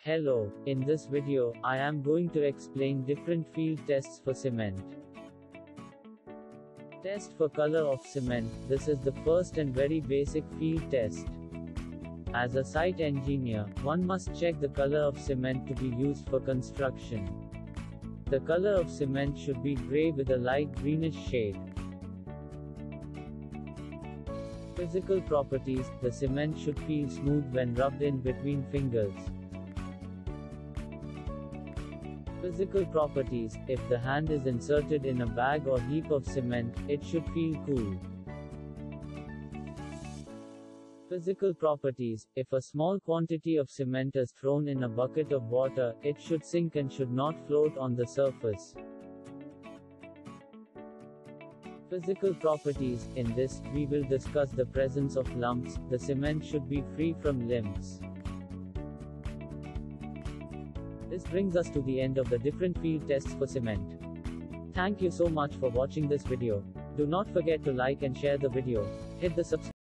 Hello, in this video, I am going to explain different field tests for cement. Test for color of cement. This is the first and very basic field test. As a site engineer, one must check the color of cement to be used for construction. The color of cement should be gray with a light greenish shade. Physical properties. The cement should feel smooth when rubbed in between fingers. Physical properties. If the hand is inserted in a bag or heap of cement, it should feel cool. Physical properties. If a small quantity of cement is thrown in a bucket of water, it should sink and should not float on the surface. Physical properties. In this, we will discuss the presence of lumps. The cement should be free from limbs. This brings us to the end of the different field tests for cement. Thank you so much for watching this video. Do not forget to like and share the video. Hit the subscribe